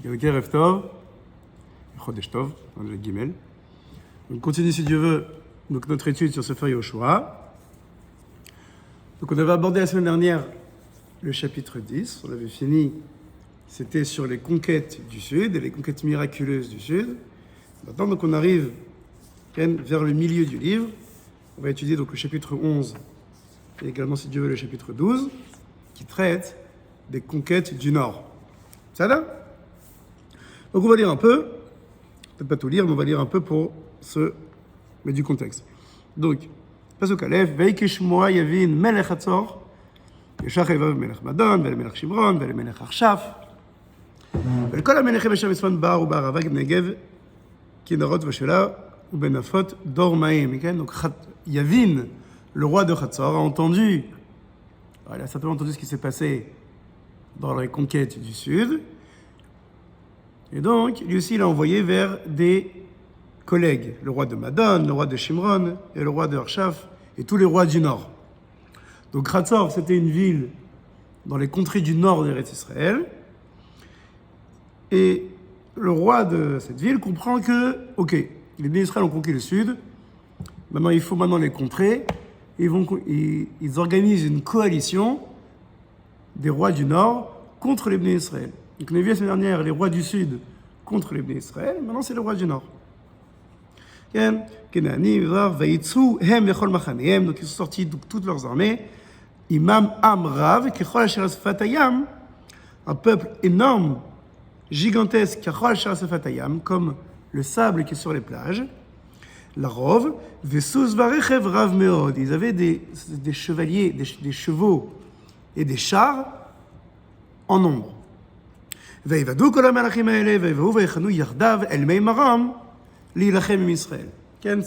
Ok, Erev Tov, Chodesh Tov, le Gimel. On continue, si Dieu veut, donc notre étude sur Sefer Yoshua. Donc on avait abordé la semaine dernière le chapitre 10, on avait fini, c'était sur les conquêtes du Sud et les conquêtes miraculeuses du Sud. Maintenant, donc on arrive vers le milieu du livre. On va étudier donc le chapitre 11 et également, si Dieu veut, le chapitre 12, qui traite des conquêtes du Nord. Ça va? Donc on va lire un peu, peut-être pas tout lire, mais on va lire un peu pour se mettre du contexte. Donc, Pasuk Aleph, Veikesh Moa Yavin Melech Hatzor, Yeshach Evav Melech Madon, Melech Shimron, Melech Arshaf, ולכל המלכים אשר מצפון בר ובערבה נגב, כנרות ושלה ובנפות דור מים. Donc Yavin, le roi de Hatzor, a entendu, il a certainement entendu ce qui s'est passé dans les conquêtes du Sud. Et donc, lui aussi, il a envoyé vers des collègues, le roi de Madon, le roi de Shimron et le roi de Arshaf, et tous les rois du Nord. Donc Hatzor, c'était une ville dans les contrées du Nord d'Eretz Israël. Et le roi de cette ville comprend que, ok, les bénis d'Israël ont conquis le Sud, maintenant il faut les contrer, et ils organisent une coalition des rois du Nord contre les bénis d'Israël. Donc on a vu la semaine dernière les rois du Sud contre les bénis d'Israël, maintenant c'est les rois du Nord. Donc ils sont sortis de toutes leurs armées, Imam Amrav, un peuple énorme, gigantesque, comme le sable qui est sur les plages. La Rov, ils avaient des chevaliers, des chevaux et des chars en nombre. Ces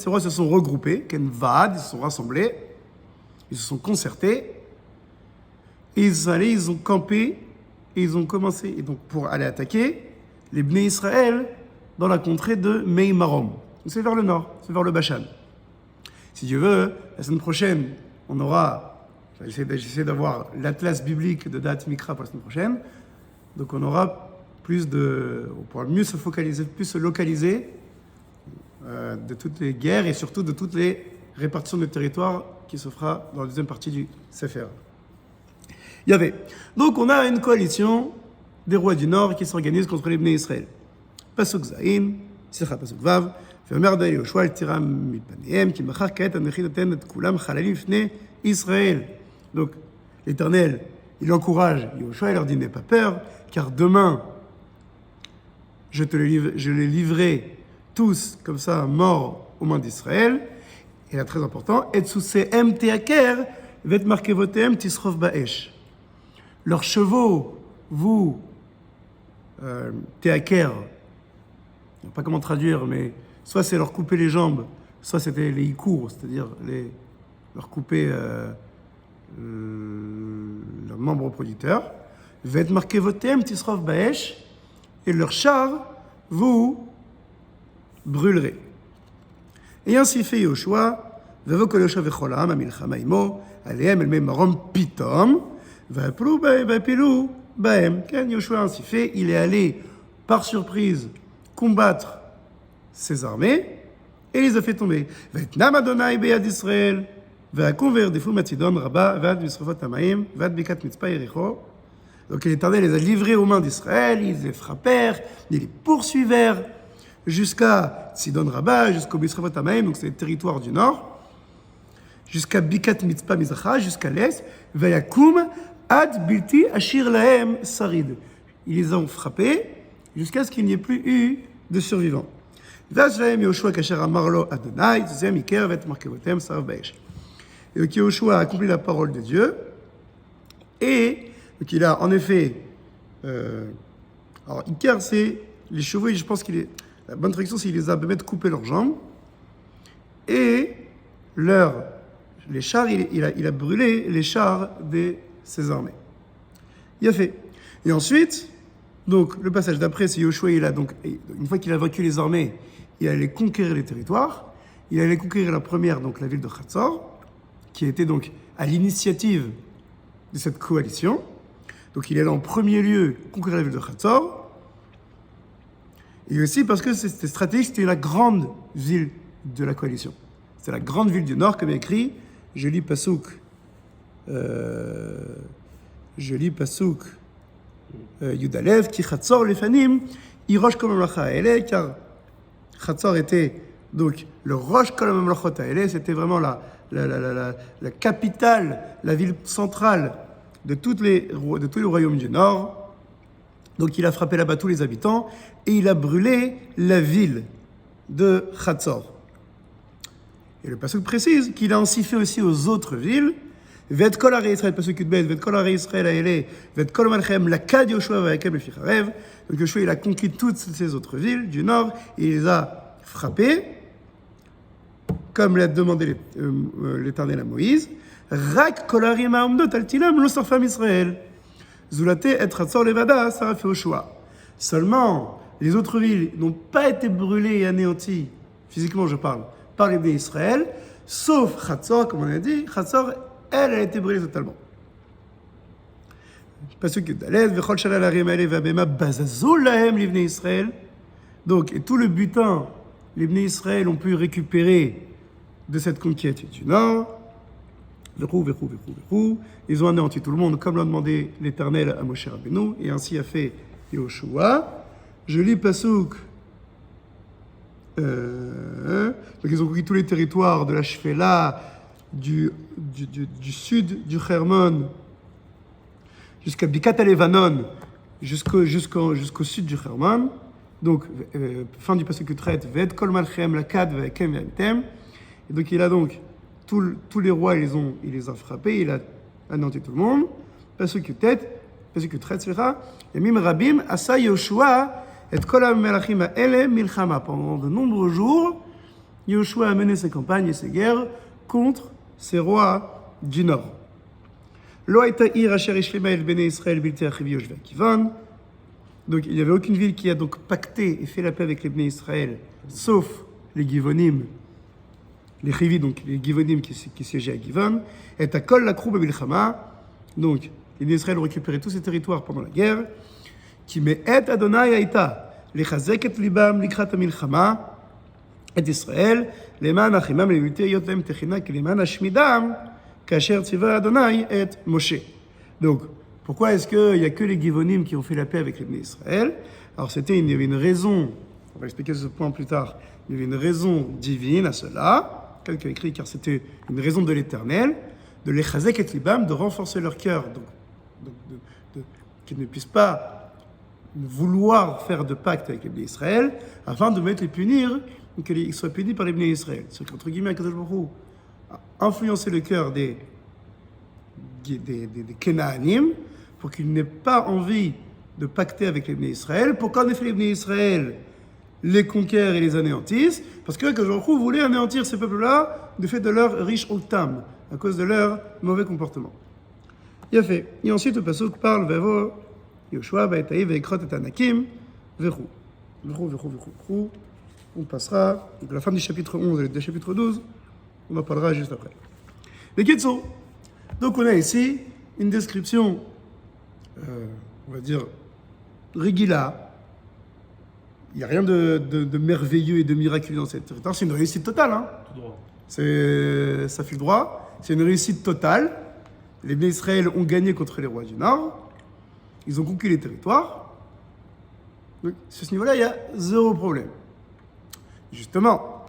rois se sont regroupés, ils se sont rassemblés, ils se sont concertés, et ils ont campé, et ils ont commencé et donc, pour aller attaquer les Bnei Israël dans la contrée de Meimarom. C'est vers le nord, c'est vers le Bashan. Si Dieu veut, la semaine prochaine, on aura, j'essaie d'avoir l'atlas biblique de Da'at Mikra pour la semaine prochaine, donc on aura on pourra mieux se focaliser, plus se localiser de toutes les guerres et surtout de toutes les répartitions de territoire qui se fera dans la deuxième partie du Sefer. Il y avait. Donc on a une coalition des rois du Nord qui s'organise contre les Bnei Israël. Pasuk Zayin, Pasuk Vav, ואומר די יהושע אל תירם מפניהם, כי מחר כעת אנכי נותן את כולם חללים לפני Israël. Donc l'Éternel, il encourage Yeshua, il leur dit n'aie pas peur, car demain je les livrerai tous comme ça morts aux mains d'Israël. Et là très important, et tsusehem teaker vet markevotem tisrof baesh. Leurs chevaux, vous, teaker, je ne sais pas comment traduire, mais soit c'est leur couper les jambes, soit c'était les ikours, c'est-à-dire leur couper leurs membres reproducteurs. Vet markevotem tisrof baesh, et leurs chars, vous brûlerez. Et ainsi fait Yoshua, vevokol Yoshua vecholam, amilchama imo, alehem el meimarom pitom, vapilou baem. Quand Yoshua ainsi fait, il est allé par surprise combattre ses armées et les a fait tomber. Vetnam Adonai beyad Israël, ve'akum ve'erdefu matzidon rabba, ve'ad misrofot hamaim, ve'ad bikat mitzpah Yericho. Donc l'Éternel les a livrés aux mains d'Israël, ils les frappèrent, ils les poursuivèrent jusqu'à Sidon Rabba, jusqu'au Misrefot Hamaim, donc c'est le territoire du nord, jusqu'à Bikat Mitzpah Mizacha, jusqu'à l'est, Vayakum Ad Bilti Ashir Lahem Sarid. Ils les ont frappés jusqu'à ce qu'il n'y ait plus eu de survivants. Vaz Lahem Yoshua Kasher Amarlo Adonai, Zem Iker Vet Markevotem Sarav Baesh. Et donc Yoshua a accompli la parole de Dieu, et donc il a en effet, alors Iker c'est les chevaux, et je pense la bonne traduction c'est qu'il les a coupé leurs jambes, et les chars, il a brûlé les chars de ses armées. Il a fait. Et ensuite, donc le passage d'après, c'est Yoshua, une fois qu'il a vaincu les armées, il allait conquérir les territoires, il allait conquérir la première, donc la ville de Hatzor, qui était donc à l'initiative de cette coalition. Donc il allait en premier lieu conquérir la ville de Hatzor, Et aussi parce que c'était stratégique, c'était la grande ville de la coalition. C'est la grande ville du Nord, comme écrit, je lis Pasouk, Yudalev, qui Chatzor Lefanim, Irosh Kol Mamlacha Haele, car Chatzor était donc le Rosh Kol Mamlachot Haele, c'était vraiment la capitale, la ville centrale de tous les royaumes du Nord. Donc il a frappé là-bas tous les habitants et il a brûlé la ville de Chatzor. Et le pasuk précise qu'il a ainsi fait aussi aux autres villes. Vet kol arei Israël, pasuk Yudbet, vet kol arei Israël haele, vet kol malchem lakad Yoshua vayakem leficharev. Donc Yoshua il a conquis toutes ces autres villes du nord et il les a frappées, comme l'a demandé l'Éternel à Moïse. Rak kol arim ha'omdot al tilam lo sarfam Israël. Zulate et Chatzor levada saraf Yoshua. Seulement, les autres villes n'ont pas été brûlées et anéanties, physiquement je parle, par les Bnei Israël, sauf Chatzor, comme on a dit. Chatzor, elle a été brûlée totalement. Pasuk Daled, vechol shalal harim haele ve'abema bazazul lahem l'Ibnei Israël. Donc, et tout le butin, les Bnei Israël ont pu récupérer de cette conquête du Nord. Ils ont anéanti tout le monde, comme l'a demandé l'Éternel à Moshe Rabbeinu, et ainsi a fait Yoshua. Je lis Pasuk. Donc ils ont conquis tous les territoires de la Shfela, du sud du Hermon, jusqu'à Bikat al-Levanon, jusqu'au sud du Hermon. Donc, fin du pasuk traite, Ved kol malchem lakad vayakem vayamtem. Et donc il a donc tous les rois, il les a frappés, il a anéanti tout le monde. Pasuk traite, Yamim rabim asa Yoshua et kol ha-melachim ha'ele milchama. Pendant de nombreux jours, Yoshua a mené ses campagnes et ses guerres contre ces rois du nord. Lo hayta ir asher ishlema el bnei Israël bilti achiv Yoshua Kivon. Donc il n'y avait aucune ville qui a donc pacté et fait la paix avec les Bnei Israël, sauf les Givonim, les Chivi, donc les Givonim qui siégeaient à Givon. Et à Kol la Krou Milchama, donc les Bnei Israël ont récupéré tous ces territoires pendant la guerre. Qui met et Adonai Haïta, les Chazek et Libam, l'Ikrat Milchama, et Israël, les Man Achimam, les Luté Yotem Techina, qui les Man Ashmidam, Kasher Tziva Adonai et Moshe. Donc, pourquoi est-ce qu'il n'y a que les Givonim qui ont fait la paix avec les Bnei Israël? Alors, il y avait une raison, on va expliquer ce point plus tard, il y avait une raison divine à cela, quelqu'un a écrit, car c'était une raison de l'Éternel, de les Chazek et Libam, de renforcer leur cœur, qu'ils ne puissent pas vouloir faire de pacte avec les Bnei Israël, afin de mettre les punir, qu'ils soient punis par les Bnei Israël. C'est qu'entre guillemets, Kadosh Baruch Hu a influencé le cœur des Kenaanim, pour qu'ils n'aient pas envie de pacter avec les Bnei Israël, pour qu'en effet les Bnei Israël les conquièrent et les anéantissent, parce que Kadosh Baruch Hu voulait anéantir ces peuples-là du fait de leur riche oltam, à cause de leur mauvais comportement. Il a fait. Et ensuite le pasuk parle Vevo Yoshua Baetaï Veikrot et Anakim Verou. On passera donc la fin du chapitre 11 et du chapitre 12, on en parlera juste après. Les Kitso. Donc on a ici une description, on va dire, régula. Il n'y a rien de merveilleux et de miraculeux dans cette territoire. C'est une réussite totale. Hein. Tout droit. Ça file droit. C'est une réussite totale. Les Bnei Israël ont gagné contre les rois du Nord. Ils ont conquis les territoires. Donc, sur ce niveau-là, il y a zéro problème. Justement,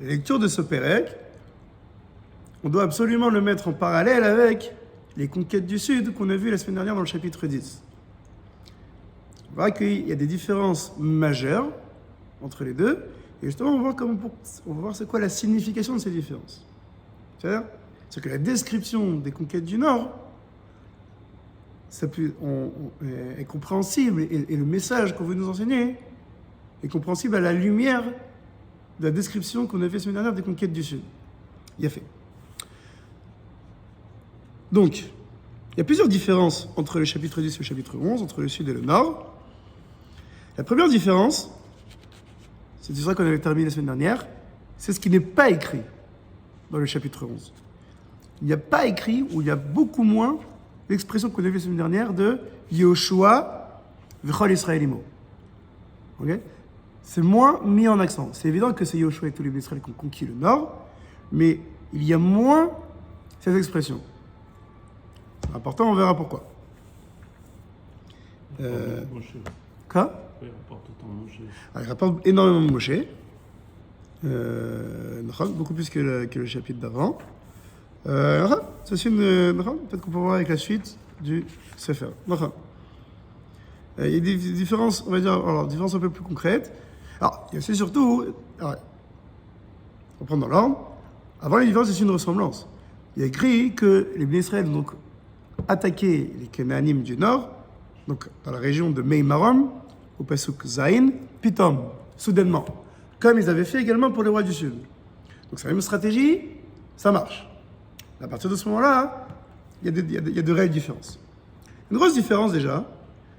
la lecture de ce Pérec, on doit absolument le mettre en parallèle avec les conquêtes du Sud qu'on a vues la semaine dernière dans le chapitre 10. On verra qu'il y a des différences majeures entre les deux, et justement, on va voir c'est quoi la signification de ces différences. C'est que la description des conquêtes du Nord est compréhensible, et le message qu'on veut nous enseigner est compréhensible à la lumière de la description qu'on a fait la semaine dernière des conquêtes du Sud. Il y a fait. Donc, il y a plusieurs différences entre le chapitre 10 et le chapitre 11, entre le Sud et le Nord. La première différence, c'est ça qu'on avait terminé la semaine dernière, c'est ce qui n'est pas écrit dans le chapitre 11. Il n'y a pas écrit, ou il y a beaucoup moins, l'expression qu'on a vue la semaine dernière de Yoshua v'chol Israël imo. Okay, c'est moins mis en accent. C'est évident que c'est Yoshua et tous les Israël qui ont conquis le nord, mais il y a moins cette expression. C'est important, on verra pourquoi. Quoi? Il rapporte autant Moshe. Il rapporte énormément de Moshe. Beaucoup plus que le chapitre d'avant. C'est aussi peut-être qu'on peut voir avec la suite du Sefer. Il y a des différences, on va dire, alors, différences un peu plus concrètes. Alors, il y a aussi surtout, on va prendre dans l'ordre. Avant les différences, c'est une ressemblance. Il y a écrit que les Bnei Israël ont donc attaqué les Canaanim du nord, donc dans la région de Meimarom, au Pasuk Zain, Pitom, soudainement, comme ils avaient fait également pour les rois du sud. Donc c'est la même stratégie, ça marche. À partir de ce moment-là, il y a de réelles différences. Une grosse différence déjà,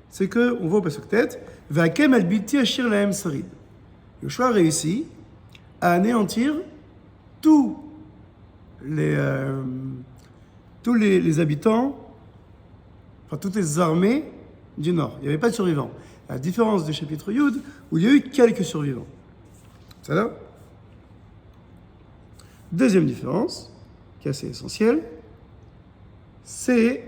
c'est qu'on voit au Pasuk Tet, Vakem al-Biti Ashir Lahem Sarid. Yoshua a réussi à anéantir tous les habitants, enfin toutes les armées du nord. Il n'y avait pas de survivants. À la différence du chapitre Yud, où il y a eu quelques survivants. C'est là. Deuxième différence, qui est assez essentielle, c'est,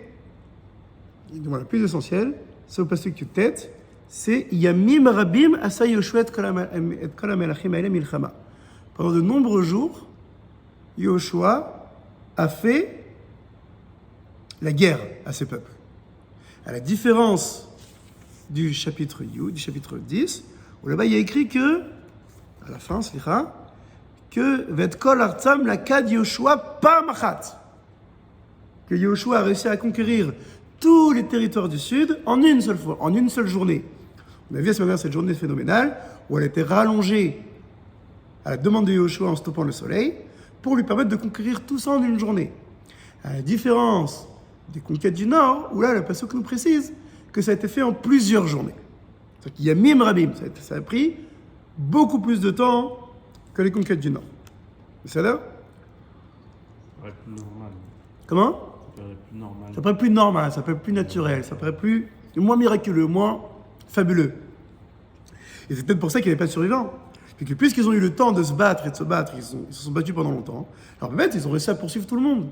la plus essentielle, c'est au pasuk Yutet, c'est Yamim Rabim Asa Yoshua et Kol HaMelachim Haele Milchama. Pendant de nombreux jours, Yoshua a fait la guerre à ces peuples. À la différence du chapitre Yud, du chapitre 10, où là-bas il y a écrit que, à la fin, que Vet Kol Artsam Lakad Yoshua Pamachat. Que Yoshua a réussi à conquérir tous les territoires du sud en une seule fois, en une seule journée. On a vu à ce moment-là cette journée phénoménale où elle a été rallongée à la demande de Yoshua en stoppant le soleil pour lui permettre de conquérir tout ça en une journée. À la différence des conquêtes du nord, où là le pasuk nous précise que ça a été fait en plusieurs journées. C'est-à-dire qu'il y a Mim Rabim, ça a pris beaucoup plus de temps que les conquêtes du nord. C'est là? Ça paraît plus normal. Comment? Ça paraît plus normal. Ça paraît plus normal, ça paraît plus naturel, ça paraît plus moins miraculeux, moins fabuleux. Et c'est peut-être pour ça qu'il n'y avait pas de survivants. Puis que puisqu'ils ont eu le temps de se battre et de se battre, ils se sont battus pendant longtemps, alors peut-être ils ont réussi à poursuivre tout le monde.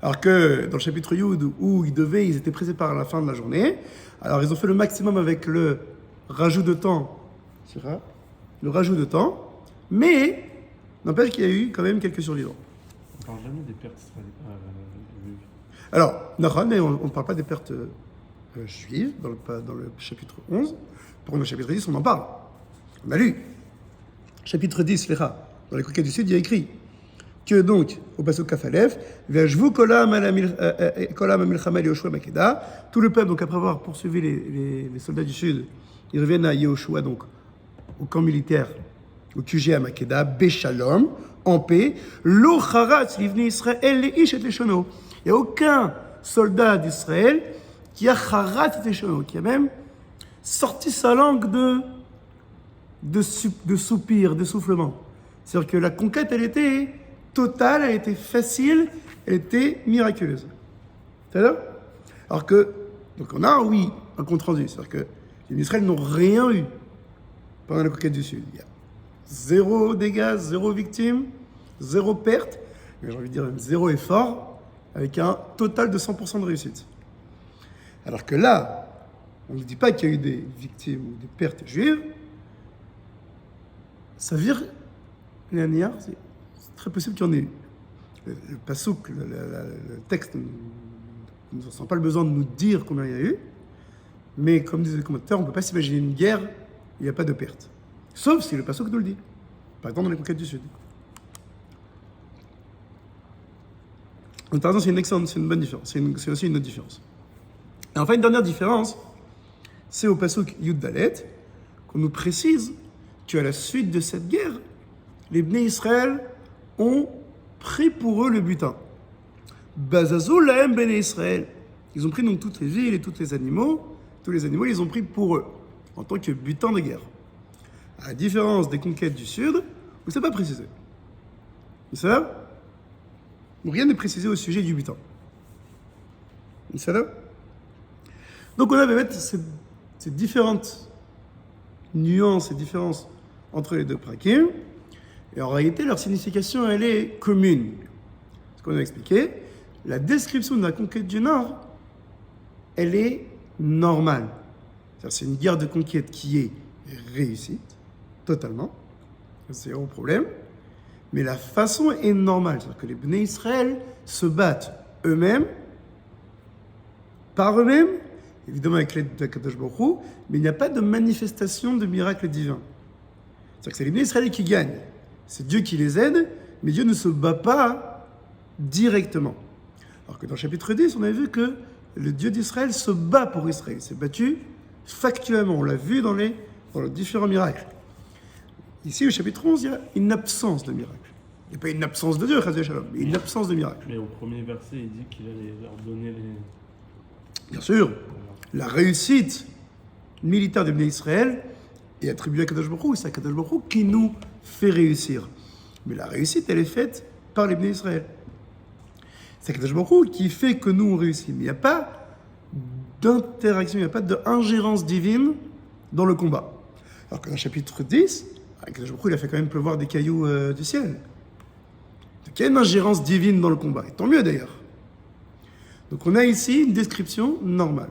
Alors que dans le chapitre Yud, où ils étaient pressés par la fin de la journée, alors ils ont fait le maximum avec le rajout de temps. C'est vrai? Le rajout de temps, mais n'empêche qu'il y a eu quand même quelques survivants. On ne parle jamais des pertes israéliennes. Alors, mais on ne parle pas des pertes juives dans le chapitre 11. Pour le chapitre 10, on en parle. On a lu. Chapitre 10, dans les conquêtes du Sud, il y a écrit que donc, au pasuk Kafalef, V'yashvu kolam amilchama Yoshua Makeda, tout le peuple, donc après avoir poursuivi les soldats du Sud, ils reviennent à Yoshua, donc au camp militaire, au QG à Makeda, Béchalom, en paix. Lo charatz livni Israël leish et leshono. Il n'y a aucun soldat d'Israël qui a charatz et leshono, qui a même sorti sa langue de soupir, d'essoufflement. C'est-à-dire que la conquête, elle était totale, elle était facile, elle était miraculeuse. C'est-à-dire? Alors que, donc on a, oui, un compte-rendu. C'est-à-dire que les Israël n'ont rien eu pendant la conquête du Sud. Il y a 0 dégâts, 0 victimes, 0 perte, mais j'ai envie de dire même 0 effort, avec un total de 100% de réussite. Alors que là, on ne dit pas qu'il y a eu des victimes ou des pertes juives, ça vire l'année, c'est très possible qu'il y en ait eu. Le pasuk, le texte, ne sent pas le besoin de nous dire combien il y a eu, mais comme disent les commentateurs, on ne peut pas s'imaginer une guerre où il n'y a pas de perte. Sauf si le pasuk nous le dit. Par exemple, dans les conquêtes du Sud. Donc, par exemple, c'est une bonne différence. C'est aussi une autre différence. Et enfin, une dernière différence, c'est au pasuk Yud Dalet qu'on nous précise qu'à la suite de cette guerre, les Bnei Israël ont pris pour eux le butin. Bazazou lahem Bnei Israël. Ils ont pris donc toutes les villes et tous les animaux, ils les ont pris pour eux, en tant que butin de guerre. À la différence des conquêtes du Sud, où c'est pas précisé. Ça, rien n'est précisé au sujet du butin. Ça, donc on avait ces ces différentes nuances et différences entre les deux prakim. Et en réalité, leur signification, elle est commune. Ce qu'on a expliqué, la description de la conquête du Nord, elle est normale. C'est une guerre de conquête qui est réussite, totalement. C'est un problème. Mais la façon est normale. C'est-à-dire que les Bnei Israël se battent eux-mêmes, par eux-mêmes, évidemment avec l'aide de Kadosh Baruch Hu, mais il n'y a pas de manifestation de miracle divin. C'est-à-dire que c'est les Bnei Israël qui gagnent. C'est Dieu qui les aide, mais Dieu ne se bat pas directement. Alors que dans le chapitre 10, on avait vu que le Dieu d'Israël se bat pour Israël. Il s'est battu factuellement. On l'a vu dans les différents miracles. Ici, au chapitre 11, il y a une absence de miracle. Il n'y a pas une absence de Dieu, mais une absence de miracle. Mais au premier verset, il dit qu'il allait leur donner les... Bien sûr, la réussite militaire de Bnei Israël est attribuée à Kadosh Baruch Hu. C'est Kadosh Baruch Hu qui nous fait réussir. Mais la réussite, elle est faite par les Bnei Israël. C'est Kadosh Baruch Hu qui fait que nous, on réussit. Mais il n'y a pas d'interaction, il n'y a pas d'ingérence divine dans le combat. Alors que dans le chapitre 10, Kadosh Baruch Hu, il a fait quand même pleuvoir des cailloux du ciel. Donc il y a une ingérence divine dans le combat. Et tant mieux d'ailleurs. Donc on a ici une description normale.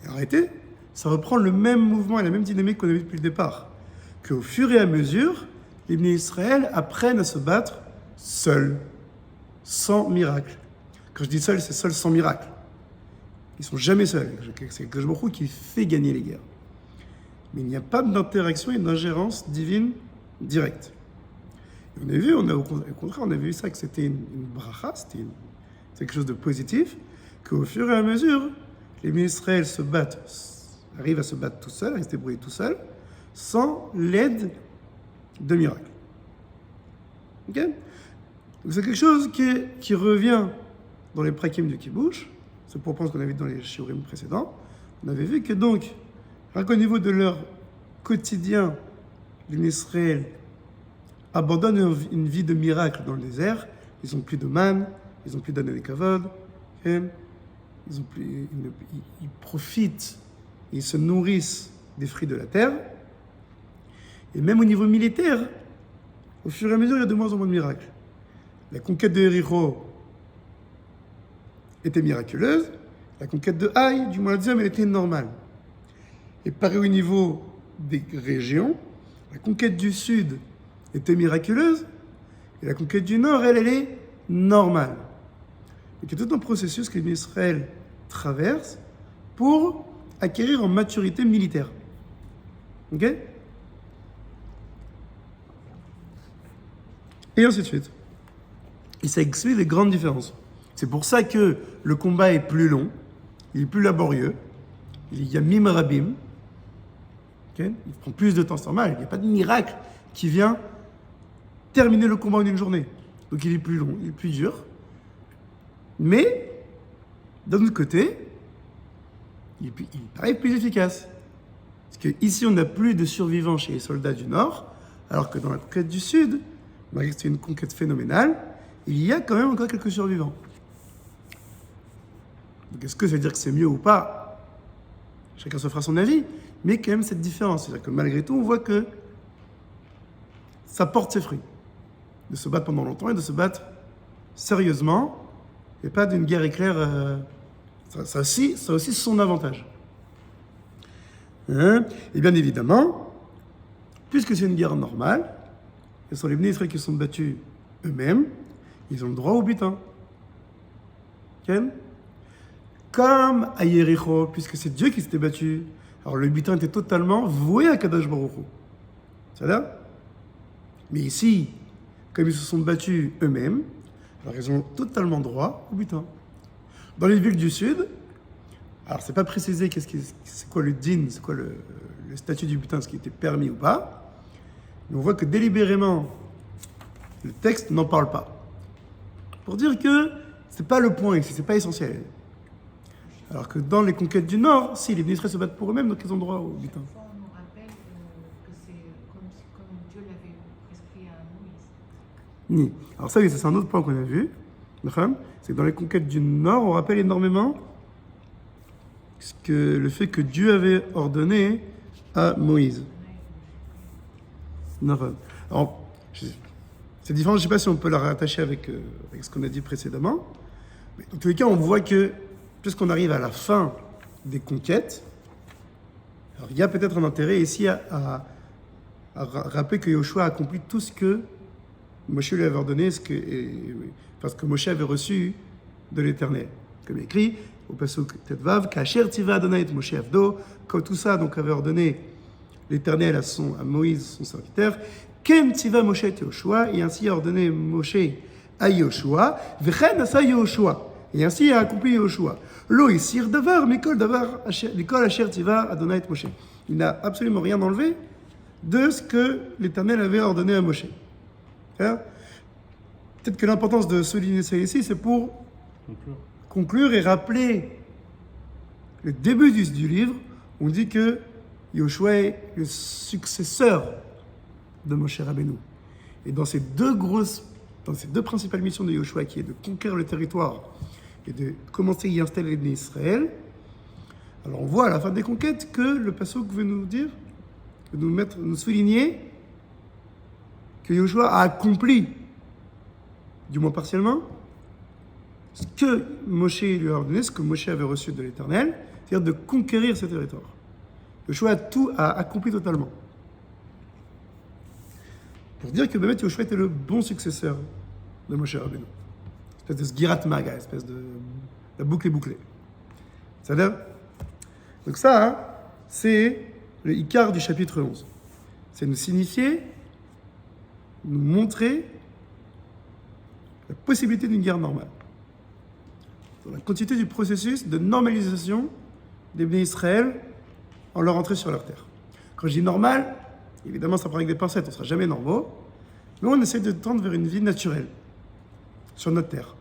Et en réalité, ça reprend le même mouvement et la même dynamique qu'on a vu depuis le départ. Qu'au fur et à mesure, les Bnei Israël apprennent à se battre seuls, sans miracle. Quand je dis seuls, c'est seuls sans miracle. Ils ne sont jamais seuls. C'est Kadosh Baruch Hu qui fait gagner les guerres. Mais il n'y a pas d'interaction et d'ingérence divine directe. Et on a vu, au contraire, on a vu ça, que c'était une bracha, c'était quelque chose de positif, qu'au fur et à mesure, les Bnei Israël arrivent à se battre tout seuls, à se débrouiller tout seuls, sans l'aide de miracles. Ok ? Donc c'est quelque chose qui revient dans les prakim du Kibush. C'est pour prendre ce qu'on avait vu dans les shiurim précédents. On avait vu que donc, rien qu'au niveau de leur quotidien, les Bnei Israël abandonnent une vie de miracle dans le désert. Ils n'ont plus de manne, ils n'ont plus d'années de kavod, ils profitent, ils se nourrissent des fruits de la terre. Et même au niveau militaire, au fur et à mesure, il y a de moins en moins de miracles. La conquête de Jéricho était miraculeuse, la conquête de Haï, du moins la deuxième, elle était normale. Et pareil au niveau des régions, la conquête du sud était miraculeuse, et la conquête du nord, elle est normale. Donc il y a tout un processus que l'Israël traverse pour acquérir en maturité militaire. Ok ? Et ainsi de suite. Et ça explique les grandes différences. C'est pour ça que le combat est plus long, il est plus laborieux, il y a mim rabim, okay? Il prend plus de temps, c'est normal, il n'y a pas de miracle qui vient terminer le combat en une journée. Donc il est plus long, il est plus dur. Mais, d'un autre côté, il paraît plus efficace. Parce qu'ici, on n'a plus de survivants chez les soldats du Nord, alors que dans la conquête du Sud, malgré que c'est une conquête phénoménale, il y a quand même encore quelques survivants. Donc est-ce que ça veut dire que c'est mieux ou pas ? Chacun se fera son avis, mais quand même cette différence. C'est-à-dire que malgré tout, on voit que ça porte ses fruits. De se battre pendant longtemps et de se battre sérieusement, et pas d'une guerre éclair. Ça a aussi son avantage. Et bien évidemment, puisque c'est une guerre normale, ce sont les Bnei Israël qui sont battus eux-mêmes, ils ont le droit au butin. Okay? Comme à Jéricho, puisque c'est Dieu qui s'était battu, alors le butin était totalement voué à Kadosh Baruch Hu. C'est là ? Mais ici, comme ils se sont battus eux-mêmes, alors ils ont totalement droit au butin. Dans les villes du Sud, alors c'est pas précisé c'est quoi le din, c'est quoi le statut du butin, ce qui était permis ou pas, mais on voit que délibérément, le texte n'en parle pas. Pour dire que c'est pas le point ici, c'est pas essentiel. Alors que dans les conquêtes du Nord, si les Bnei Israël se battent pour eux-mêmes, donc ils ont droit au butin. On nous rappelle que c'est comme Dieu l'avait prescrit à Moïse. Ni. Alors ça, oui, c'est un autre point qu'on a vu. C'est que dans les conquêtes du Nord, on rappelle énormément le fait que Dieu avait ordonné à Moïse. Non. Alors, c'est différent, je ne sais pas si on peut la rattacher avec ce qu'on a dit précédemment. Mais dans tous les cas, on voit que, puisqu'on arrive à la fin des conquêtes, alors il y a peut-être un intérêt ici à rappeler que Yoshua a accompli tout ce que Moshe lui avait ordonné, parce que Moshe avait reçu de l'Éternel. Comme il est écrit au Pasuk Tetvav, Kasher Tiva Adonai et Moshe Avdo, quand tout ça donc avait ordonné l'Éternel à Moïse, son serviteur, Kem Tiva Moshe et Yoshua, et ainsi a ordonné Moshe à Yoshua, Vechen Asa Yoshua, et ainsi a accompli Yoshua. Lo Isir Davar, Mikol Davar, Mikol Asher Tiva Adonai et Moshe. Il n'a absolument rien enlevé de ce que l'Éternel avait ordonné à Moshe. Peut-être que l'importance de souligner ça ici, c'est pour conclure et rappeler le début du livre. On dit que Yoshua est le successeur de Moshe Rabbeinu. Et dans ces deux principales missions de Yoshua, qui est de conquérir le territoire et de commencer à y installer les Israël, alors on voit à la fin des conquêtes que le Passouk veut nous dire, nous souligner que Yoshua a accompli, du moins partiellement, ce que Moshe lui a ordonné, ce que Moshe avait reçu de l'Éternel, c'est-à-dire de conquérir ce territoire. Yoshua a accompli totalement. Pour dire que Bémet Yoshua était le bon successeur de Moshe Rabbeinu. Espèce de sgirat maga, espèce de la boucle est bouclée. C'est-à-dire, donc ça, c'est le Ikar du chapitre 11. C'est nous signifier, nous montrer la possibilité d'une guerre normale. Dans la continuité du processus de normalisation des Bnei Israël en leur entrée sur leur terre. Quand je dis normal, évidemment ça prend avec des pincettes, on ne sera jamais normaux, mais on essaie de tendre vers une vie naturelle sur notre terre.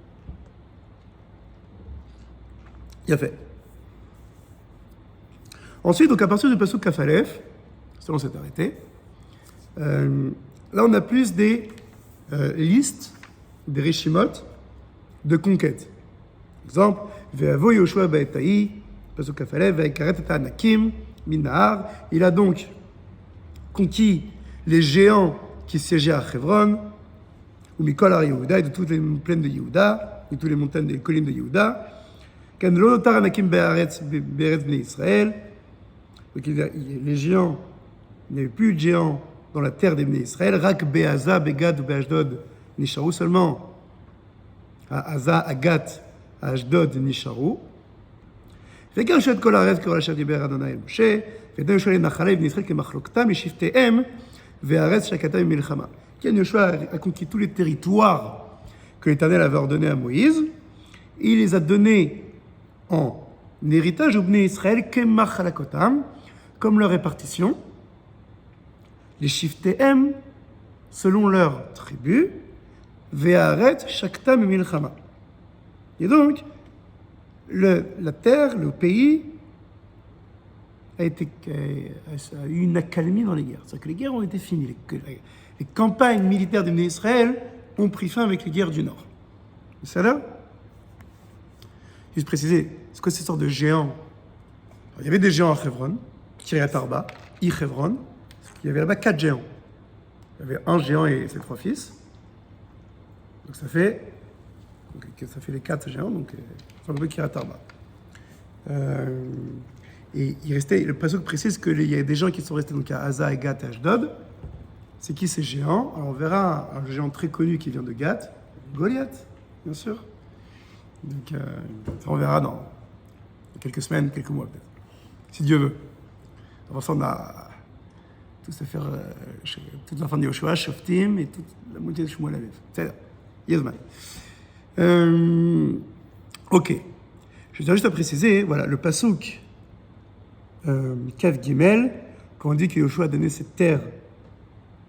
Il y a fait. Ensuite, donc à partir du Passouk Kafalef, c'est on s'est arrêté, là on a plus des listes, des rishimot de conquête. Exemple, Ve'avo Yoshua ba'eta'i, Passouk Kafalef, ve'ekaret et anakim, min nahar. Il a donc conquis les géants qui siégeaient à Hebron, ou Mikol har Yehuda, et de toutes les plaines de Yehuda, de toutes les montagnes, des collines de Yehuda. Kan lo notar anakim be'aretz bnei Israël. Donc les géants, il n'y avait plus de géants dans la terre des Bnei Israël. Rak be'aza, be'gad ou be'ashdod nisharu, seulement à Aza, à Gat, à Ashdod nisharu. וגם יושע את כל הארץ ככל אשר דיבר אדוני אל משה, ונתן יהושע לנחלי בני ישראל כמחלוקתם משבטיהם, והארץ שקטה ממלחמה. Ken Yoshua a conquis tous les territoires que l'Éternel avait ordonnés à Moïse. Il les a donnés en héritage aux Bnei Israël, kemachalakotam, comme leur répartition. Les shiftehem, selon leur tribu, ve'aret shakta memilchama. Et donc, la terre, le pays, a eu une accalmie dans les guerres. C'est-à-dire que les guerres ont été finies. Les campagnes militaires des Bnei Israël ont pris fin avec les guerres du Nord. C'est ça là? Juste préciser, c'est quoi cette sorte de géants? Alors, il y avait des géants à Hebron, Kiryat Arba, Hebron. Il y avait là-bas 4 géants. Il y avait un géant et ses 3 fils. Donc ça fait les 4 géants, donc ça s'appelle Kiryat Arba. Et il restait, le pasuk précise qu'il y a des gens qui sont restés donc à Aza, et Gat et Ashdod. C'est qui ces géants? Alors on verra un géant très connu qui vient de Gat, Goliath, bien sûr. Donc ça on verra dans quelques semaines, quelques mois peut-être, si Dieu veut. Avant ça on a tous à faire toute la fin de Yoshua, Shoftim et toute la moitié de Shmuel Alev. C'est Yezman. Ok. Je tiens juste à préciser, voilà, le pasuk Kav Gimel, quand on dit que Yoshua a donné cette terre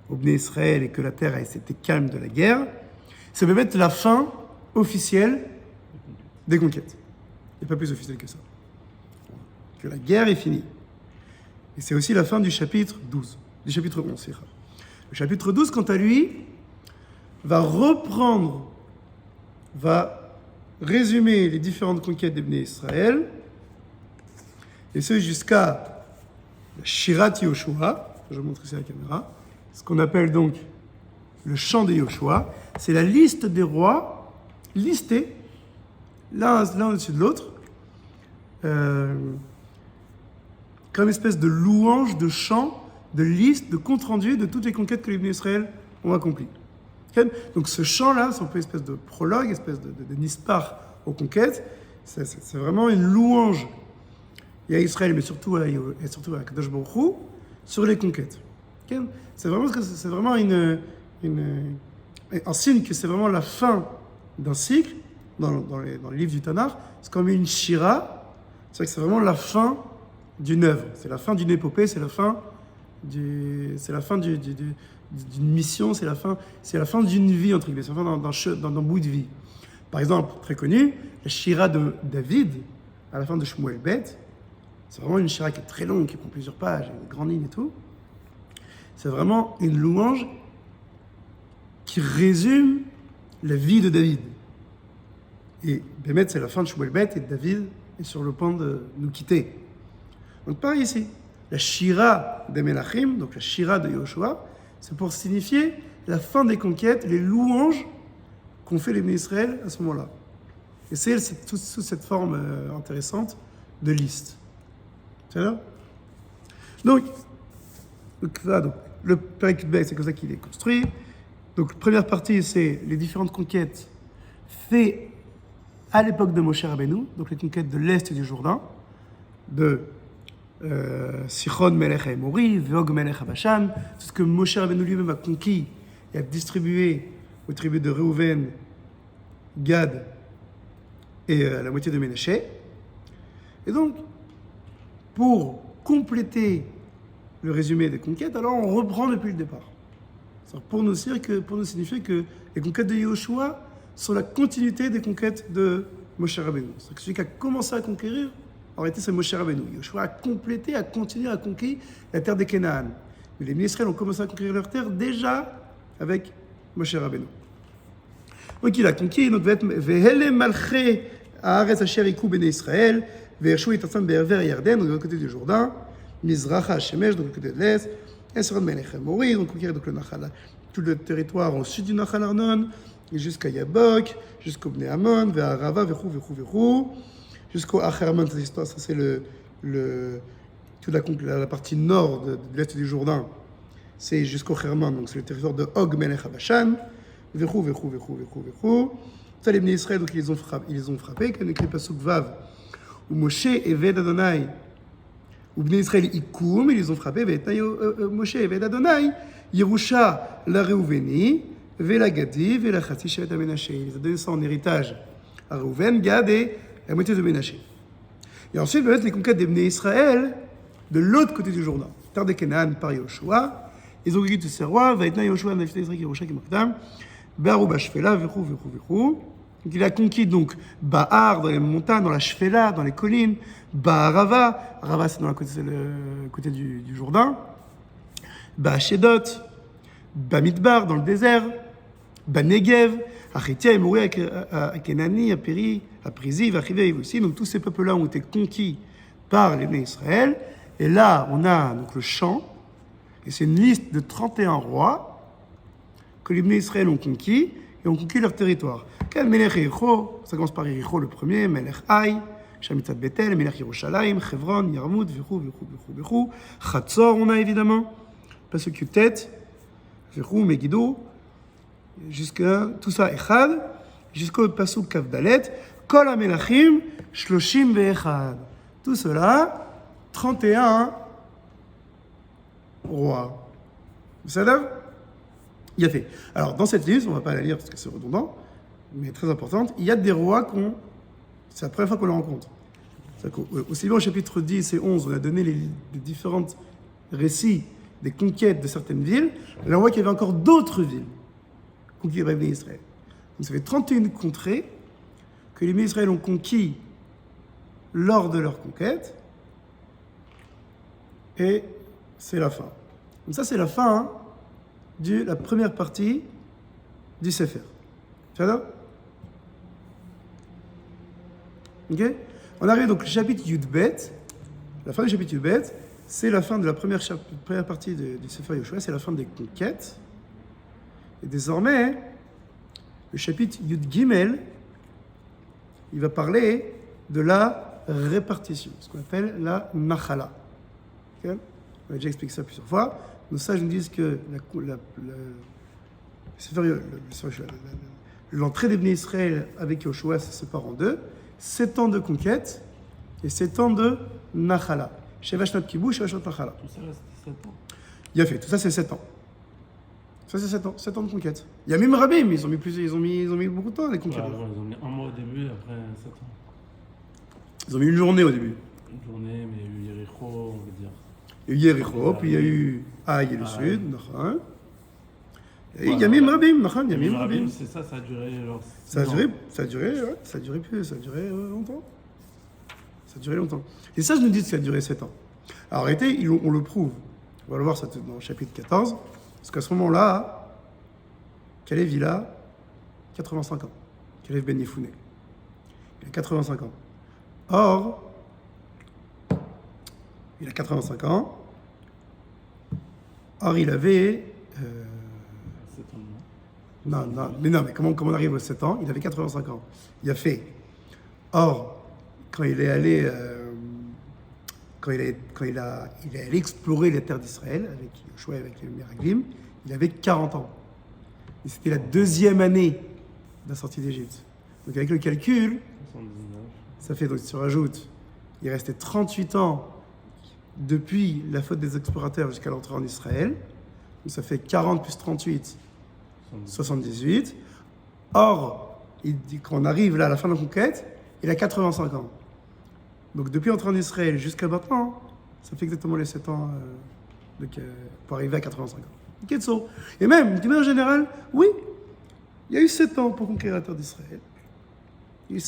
au Bnei Israël et que la terre était calme de la guerre, ça peut mettre la fin officielle des conquêtes. Il n'y a pas plus officiel que ça. Que la guerre est finie. Et c'est aussi la fin du chapitre 12, du chapitre 11. Le chapitre 12, quant à lui, va résumer les différentes conquêtes des Bnei Israël et ce jusqu'à la Shirat Yoshua, je vais montrer ça à la caméra, ce qu'on appelle donc le chant de Yoshua, c'est la liste des rois listés, l'un au-dessus de l'autre, comme espèce de louange, de chant, de liste, de compte-rendu de toutes les conquêtes que les Bnei Israël ont accomplies. Donc ce chant-là, c'est un peu une espèce de prologue, espèce de nispar aux conquêtes, c'est vraiment une louange à Israël, mais surtout à Kadosh Baruch Hu, sur les conquêtes. C'est vraiment un signe que c'est vraiment la fin d'un cycle, dans les livres du Tanakh, c'est comme une shira, c'est que c'est vraiment la fin d'une œuvre, c'est la fin d'une épopée, c'est la fin d'une mission, c'est la fin d'une vie, entre guillemets, c'est la fin d'un bout de vie. Par exemple, très connu, la shira de David, à la fin de Shmuel Bet, c'est vraiment une shira qui est très longue, qui prend plusieurs pages, une grande ligne et tout. C'est vraiment une louange qui résume la vie de David. Et Bémet, c'est la fin de Shmuel Bet, et David est sur le point de nous quitter. Donc pareil ici, la shira des Melachim, donc la shira de Yoshua, c'est pour signifier la fin des conquêtes, les louanges qu'ont fait les Bnei Israël à ce moment-là. Et c'est sous cette forme intéressante de liste. C'est là. Donc le Perek Yud, c'est comme ça qu'il est construit. Donc, première partie, c'est les différentes conquêtes faites à l'époque de Moshe Rabbeinu, donc les conquêtes de l'Est du Jourdain, de Sichon Melech HaEmori, Veog Melech HaBashan, tout ce que Moshe Rabbeinu lui-même a conquis et a distribué aux tribus de Reuven, Gad et la moitié de Ménaché. Et donc, pour compléter le résumé des conquêtes, alors on reprend depuis le départ. Pour nous signifier que les conquêtes de Yoshua sont la continuité des conquêtes de Moshe Rabbeinu. C'est-à-dire que celui qui a commencé à conquérir, en réalité, c'est Moshe Rabbeinu. Yoshua a complété, a continué à conquérir la terre des Canaan. Mais les Israël ont commencé à conquérir leur terre déjà avec Moshe Rabbeinu. Donc il a conquis, donc Vehele Malché Haaretz Asher Hiku Bnei Israël, Ve'ershu Itatzam Be'erver Yarden, donc de l'autre côté du Jourdain, Mizracha Shemesh, donc du côté de l'Est, Esrod Melech HaEmori, donc conquérir donc tout le territoire au sud du Nachal Arnon, jusqu'à Yabok, jusqu'au Bnei Ammon, vers Arava, jusqu'au Achermon, ça c'est toute la partie nord de l'Est du Jourdain, c'est jusqu'au Hermon, donc c'est le territoire de Og Melech HaBashan, ça les Bnei Israël, donc ils les ont frappés, quand on écrit Pasuk Vav, où Moshe Eved Adonai, où Bnei Israël Ikoum, ils les ont frappés, Moshe Eved Adonai, Yerusha la Reuveni, Vela Gadi, Vela Chatzi Shevet HaMenaché. Il les a donné ça en héritage à Reuven, Gad et la moitié de Ménaché. Et ensuite, peut-être les conquêtes des Bnei Israël de l'autre côté du Jourdain, terre de Canaan par Yoshua. Ils ont conquis tous ces rois, Vaïtna Yoshua, Nafita Israël, Yerusha, Kimakdam, Be'aruba Shfela, Vechou. Donc il a conquis donc Bahar dans les montagnes, dans la Shfela, dans les collines, Baharava, Rava c'est dans le côté du Jourdain, Ba'ashedot, Bamidbar dans le désert, Banegev, Achitia, Emori, Akenani, Aperi, Aprizi, Vachive aussi. Donc tous ces peuples-là ont été conquis par les Bnei Israël. Et là, on a donc le chant, et c'est une liste de 31 rois que les Bnei Israël ont conquis et ont conquis leur territoire. Quel Melech Yericho, ça commence par Yericho le premier, Melech Ai, Shamitzat Bethel, Melech Yerushalayim, Chevron, Yarmout, Vechou, Chatzor, on a évidemment, Pasuk Yutet, Vechou, Megiddo, jusqu'à tout ça, Echad, jusqu'au Pasuk Kavdalet, Kol HaMelachim, Shloshim Ve'echad. Tout cela, 31 rois. Vous savez? Il y a fait. Alors, dans cette liste, on ne va pas la lire parce que c'est redondant, mais très importante, il y a des rois c'est la première fois qu'on les rencontre. Aussi bien au chapitre 10 et 11, on a donné les différents récits des conquêtes de certaines villes, là on voit qu'il y avait encore d'autres villes conquises par les Bnei Israël. Donc ça fait 31 contrées que les Bnei Israël ont conquis lors de leur conquête, et c'est la fin. Donc ça c'est la fin de la première partie du Sefer. Ça va? Ok? On arrive donc au chapitre Yud Bet. La fin du chapitre Yubet, c'est la fin de la première partie du Sefer Yoshua, c'est la fin des conquêtes. Et désormais, le chapitre Yud Gimel, il va parler de la répartition, ce qu'on appelle la Nachala. Okay? On a déjà expliqué ça plusieurs fois. Nos sages nous disent que l'entrée des Bnei Israël avec Yoshua se sépare en deux. 7 ans de conquête et 7 ans de Nachala. Sheva Shnot Kibush, Sheva Shnot Nachala. Tout ça, c'était 7 ans. Il a fait, tout ça c'est 7 ans. Ça c'est 7 ans, 7 ans de conquête. Il y a même Rabim, ils ont mis beaucoup de temps à les conquérir. Ouais, ils ont mis un mois au début, après 7 ans. Ils ont mis une journée au début. Une journée, mais il y a eu Yericho, on va dire. Il y a eu Yericho, puis il y a eu Haï et le Sud, Nachan. Et Ouais, Yamim ouais. Rabim, Nachan, Yamim Yamim Rabim. c'est ça, ça a duré genre 6 Ça a ans. duré longtemps. Ça a duré longtemps. Et ça, je nous dis que ça a duré 7 ans. Alors, en réalité, on le prouve. On va le voir ça dans le chapitre 14. Parce qu'à ce moment-là, Kalev, il a 85 ans. Kalev Ben Yefouné. Il a 85 ans. Or, il a 85 ans. Or, il avait... 7 ans, Non, mais comment on arrive aux 7 ans? Il avait 85 ans. Il a fait. Or, quand il est allé, quand il est allé explorer les terres d'Israël avec Yoshua et avec les Meraglim, il avait 40 ans. Et c'était la 2e année de la sortie d'Égypte. Donc avec le calcul, 79. ça fait, donc si tu rajoutes, il restait 38 ans depuis la faute des explorateurs jusqu'à l'entrée en Israël. Donc ça fait 40 plus 38, 78. Or, quand on arrive là à la fin de la conquête, il a 85 ans. Donc depuis l'entrée en Israël jusqu'à maintenant, ça fait exactement les 7 ans pour arriver à 85 ans. Ketso. Et même, d'une manière générale, oui, il y a eu 7 ans pour conquérir la terre d'Israël. Et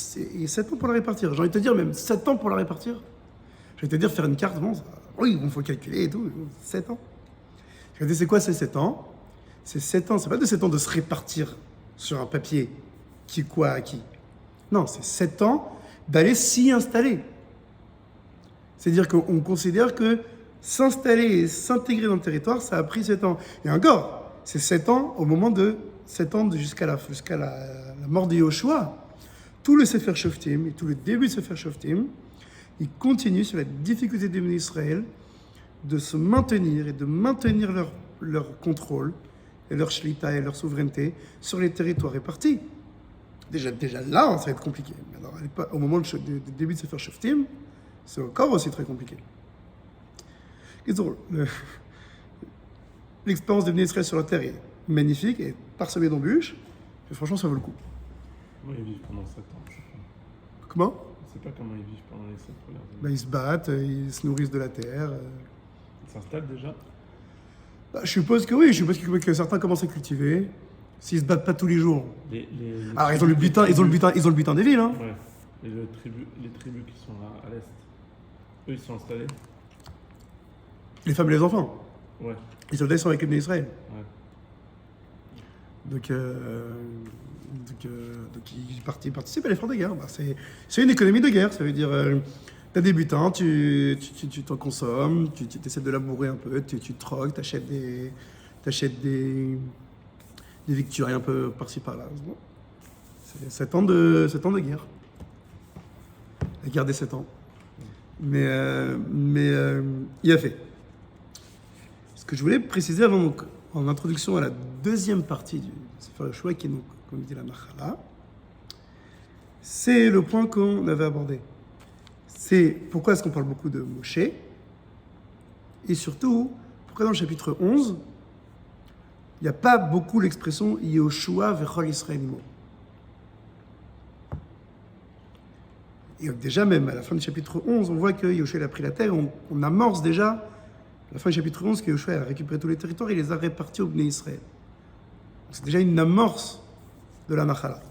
7 ans pour la répartir. J'ai envie de te dire même 7 ans pour la répartir. J'ai envie de te dire faire une carte, bon, ça, oui, il faut calculer et tout, 7 ans. Je dis, c'est quoi ces 7 ans? Ces 7 ans, c'est pas de 7 ans de se répartir sur un papier qui quoi à qui. Non, c'est 7 ans d'aller s'y installer. C'est-à-dire qu'on considère que s'installer et s'intégrer dans le territoire, ça a pris 7 ans. Et encore, c'est 7 ans au moment de 7 ans jusqu'à la mort de Yoshua. Tout le Sefer Shoftim, et tout le début de Sefer Shoftim, il continue sur la difficulté des Bnei Israël de se maintenir et de maintenir leur contrôle et leur shlita et leur souveraineté sur les territoires répartis. Déjà là, ça va être compliqué. Mais alors, au moment du début de Sefer Shoftim, c'est encore aussi très compliqué. L'expérience des Bnei Israël sur la terre est magnifique et parsemée d'embûches. Et franchement, ça vaut le coup. Comment ils vivent pendant 7 ans? Comment? Je ne sais pas comment ils vivent pendant les 7 premières années. Ils se battent, ils se nourrissent de la terre. Ils s'installent déjà? Je suppose que oui, je suppose que certains commencent à cultiver. S'ils se battent pas tous les jours. Alors ils ont le butin des villes. Hein. Ouais. Et les tribus qui sont à l'est, eux ils sont installés? Les femmes et les enfants. Ouais. Les soldats sont avec les Bnei Israël. Ouais. Donc ils participent à l'effort de guerre. C'est une économie de guerre. Ça veut dire, tu as des butins, tu t'en consommes, tu essaies de labourer un peu, tu troques, tu achètes des victuailles un peu par-ci par-là. Bon. C'est 7 ans de guerre. La guerre des 7 ans. Mais il a fait. Ce que je voulais préciser avant, donc, en introduction à la deuxième partie du Sefer Yoshua, qui est donc, comme dit la Nachala, c'est le point qu'on avait abordé. C'est pourquoi est-ce qu'on parle beaucoup de Moshe, et surtout, pourquoi dans le chapitre 11, il n'y a pas beaucoup l'expression Yoshua vechol Israël imo. Et déjà même, à la fin du chapitre 11, on voit que Yoshua a pris la terre, on amorce déjà, à la fin du chapitre 11, que Yoshua a récupéré tous les territoires, il les a répartis au Bnei Israël. C'est déjà une amorce de la Nachala.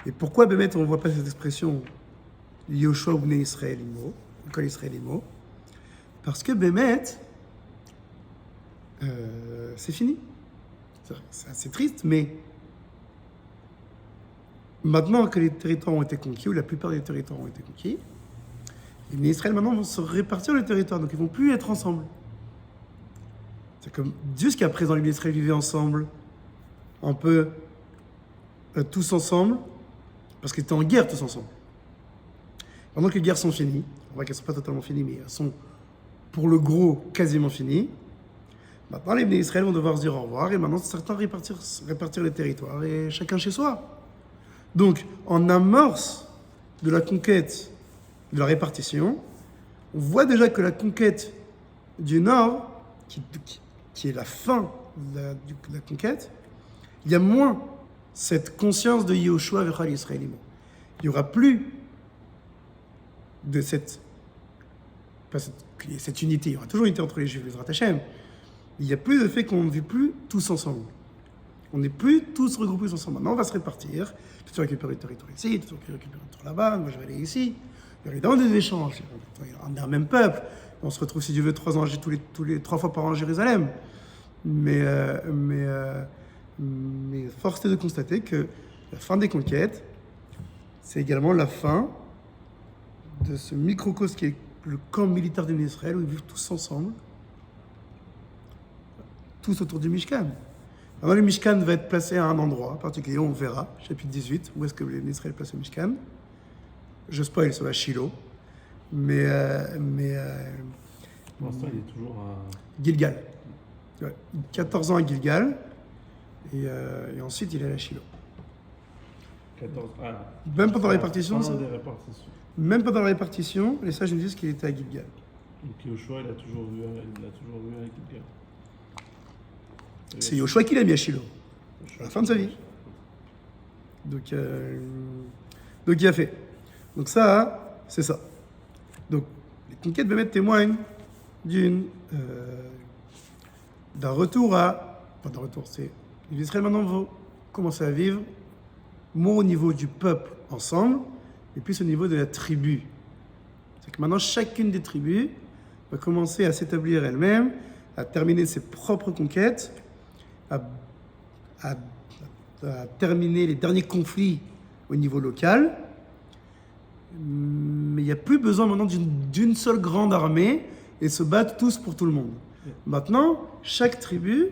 Et pourquoi, Bémet, on ne voit pas cette expression Yoshua ou Bnei Israël imo, Kol Israël imo? Parce que Bémet, c'est fini. C'est assez triste, mais maintenant que les territoires ont été conquis, ou la plupart des territoires ont été conquis, Les Bnei Israël maintenant vont se répartir le territoire, donc ils vont plus être ensemble. C'est comme jusqu'à présent, les Bnei Israël vivaient ensemble, un peu tous ensemble, parce qu'ils étaient en guerre tous ensemble. Pendant que les guerres sont finies, on voit qu'elles ne sont pas totalement finies, mais elles sont pour le gros quasiment finies. Maintenant, les Bnei Israël vont devoir se dire au revoir et maintenant certains répartir les territoires et chacun chez soi. Donc, en amorce de la conquête, de la répartition, on voit déjà que la conquête du Nord, qui est la fin de la conquête, il y a moins cette conscience de Yehoshua v'chal Yisraelim. Il n'y aura plus de cette unité. Il y aura toujours une unité entre les Juifs et les Zrat Hashem. Il n'y a plus de fait qu'on ne vit plus tous ensemble. On n'est plus tous regroupés ensemble. Maintenant, on va se répartir. Tu récupères le territoire ici, tu récupères le territoire là-bas, moi je vais aller ici. Il y aura évidemment des échanges. On est un même peuple. On se retrouve, si Dieu veut, 3 fois par an à Jérusalem. Mais force est de constater que la fin des conquêtes, c'est également la fin de ce microcosme qui est le camp militaire d'Israël, où ils vivent tous ensemble, tous autour du Mishkan. Maintenant, le Mishkan va être placé à un endroit particulier, on verra, chapitre 18, où est-ce que les Israël placent le Mishkan. Je spoil, ça va à Shiloh. Mais Pour l'instant, il est toujours à Gilgal. Ouais, 14 ans à Gilgal, et ensuite il est à Shiloh. 14. Même pendant la répartition, même pendant la répartition, les sages nous disent qu'il était à Gilgal. Donc Yoshua, il l'a toujours vu avec Gilgal. C'est Yoshua qui l'a mis à Shiloh, à la fin de sa vie. Donc il a fait. Donc ça, c'est ça. Donc les conquêtes de Bémet témoignent d'un retour c'est les Israël maintenant vont commencer à vivre moins au niveau du peuple ensemble, mais plus au niveau de la tribu. C'est que maintenant chacune des tribus va commencer à s'établir elle-même, à terminer ses propres conquêtes, à terminer les derniers conflits au niveau local. Mais il n'y a plus besoin maintenant d'une seule grande armée et se battre tous pour tout le monde. Maintenant, chaque tribu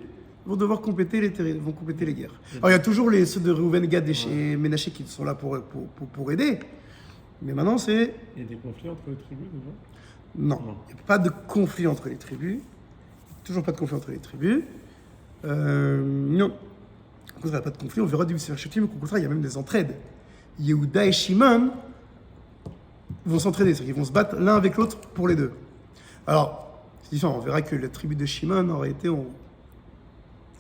vont devoir compléter les guerres. Alors il y a toujours ceux de Reuven, Gad et Ménaché qui sont là pour aider. Mais maintenant c'est... Il y a des conflits entre les tribus déjà ? Non, il n'y a pas de conflit entre les tribus. Toujours pas de conflit entre les tribus. Non. Au contraire, il n'y a pas de conflit. On verra du Shoftim qu'au contraire, il y a même des entraides. Yehuda et Shimon vont s'entraider, c'est-à-dire qu'ils vont se battre l'un avec l'autre pour les deux. Alors, c'est différent. On verra que la tribu de Shimon aurait été... On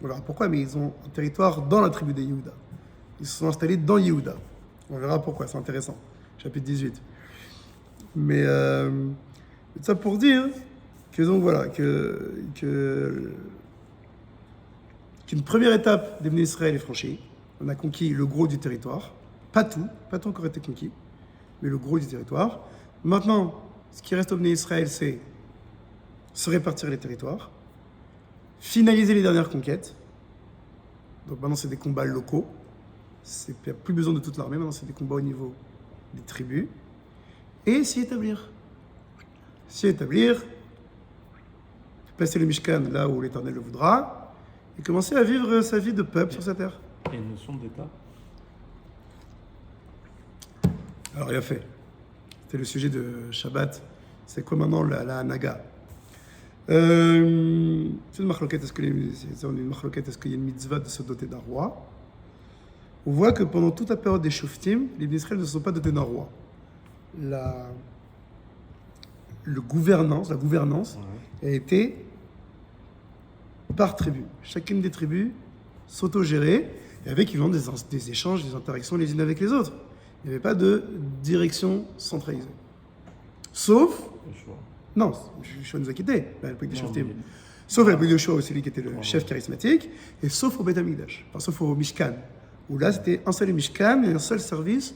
verra pourquoi, mais ils ont un territoire dans la tribu de Yehuda. Ils se sont installés dans Yehuda. On verra pourquoi, c'est intéressant. Chapitre 18. Mais ça pour dire que donc voilà, qu'une première étape des Bnei Israël est franchie. On a conquis le gros du territoire. Pas tout encore été conquis, mais le gros du territoire. Maintenant, ce qui reste au Bnei Israël, c'est se répartir les territoires, finaliser les dernières conquêtes. Donc maintenant, c'est des combats locaux. Il n'y a plus besoin de toute l'armée, maintenant, c'est des combats au niveau des tribus. Et s'y établir. Placer le Mishkan là où l'Éternel le voudra, et commencer à vivre sa vie de peuple sur sa terre. Il y a une notion d'État. Alors il a fait. C'était le sujet de Shabbat. C'est quoi maintenant la Hanaga? C'est une marloquette. Est-ce qu'il y a une mitzvah de se doter d'un roi? On voit que pendant toute la période des Shoftim, les Bnei Israël ne se sont pas dotés d'un roi. La gouvernance a été par tribu. Chacune des tribus s'auto-gérait et avec évidemment des échanges, des interactions les unes avec les autres. Il n'y avait pas de direction centralisée. Sauf... Non, Yoshua nous a quittés, à l'époque des Shoftim. Sauf à l'époque de Yoshua, celui qui était le chef charismatique, et sauf au Beth Amikdash, enfin, sauf au Mishkan, où là c'était un seul Mishkan et un seul service,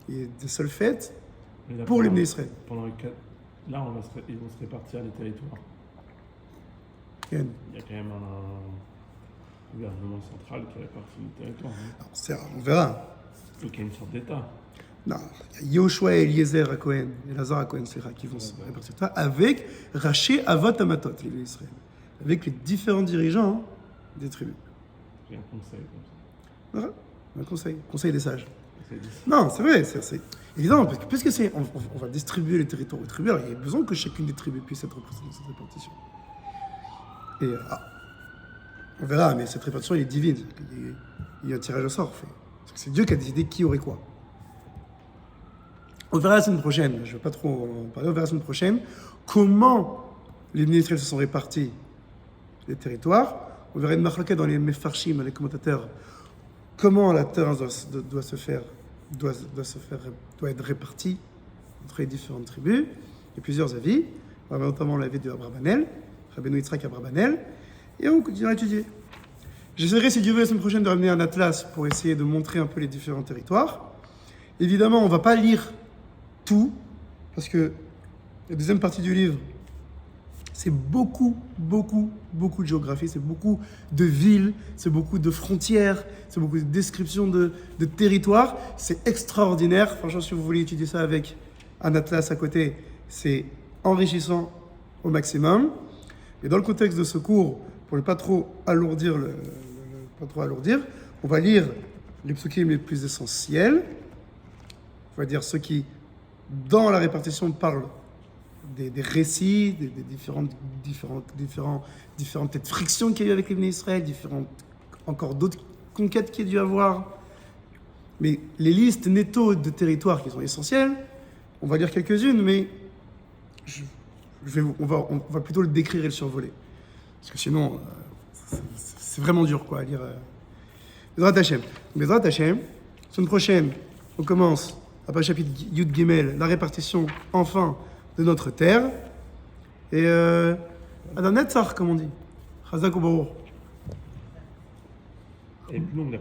et des seules fêtes pour les Bnei Israël. Pendant les 4... Là, ils vont se répartir les territoires. Il y a quand même un gouvernement central qui répartit les territoires. On verra. Donc il y a une sorte d'État. Non, il y a Yoshua et Eliezer à Cohen, et Lazare à Cohen, qui vont se répartir ça, avec Raché Avot Amatot, les Israël, avec les différents dirigeants des tribus. J'ai un conseil comme ça. Voilà, un conseil des sages. C'est dit. Non, c'est vrai, c'est évident, parce que puisque on va distribuer les territoires aux tribus, alors il y a besoin que chacune des tribus puisse être représentée dans cette répartition. Et on verra, mais cette répartition, elle est divine. Il y a un tirage au sort fait. Parce que c'est Dieu qui a décidé qui aurait quoi. On verra la semaine prochaine, je ne vais pas trop en parler, on verra la semaine prochaine, comment les ministres se sont répartis les territoires. On verra une marloquette dans les Mefarshim, les commentateurs, comment la terre doit être répartie entre les différentes tribus. Il y a plusieurs avis. On va notamment l'avis de Abrabanel, Rabbeinu Yitzhak Abrabanel, et on continuera à étudier. J'essaierai, si Dieu veut, la semaine prochaine de ramener un atlas pour essayer de montrer un peu les différents territoires. Évidemment, on ne va pas lire tout, parce que la deuxième partie du livre, c'est beaucoup de géographie, c'est beaucoup de villes, c'est beaucoup de frontières, c'est beaucoup de descriptions de territoires. C'est extraordinaire. Franchement, si vous voulez étudier ça avec un atlas à côté, c'est enrichissant au maximum. Et dans le contexte de ce cours, pour ne pas trop alourdir, on va lire les psukim les plus essentiels. On va dire ceux qui, dans la répartition, parlent des récits, des différentes peut-être frictions qu'il y a eu avec les Israël, encore d'autres conquêtes qu'il y a dû avoir. Mais les listes netto de territoires qui sont essentielles, on va lire quelques-unes, mais on va plutôt le décrire et le survoler. Parce que sinon, c'est vraiment dur à lire. Bezrat Hashem. Semaine prochaine, on commence après le chapitre Yud Gimel, la répartition enfin de notre terre. Et Adam Netzach, comme on dit. Chazak ou Baruch. Et plus longue la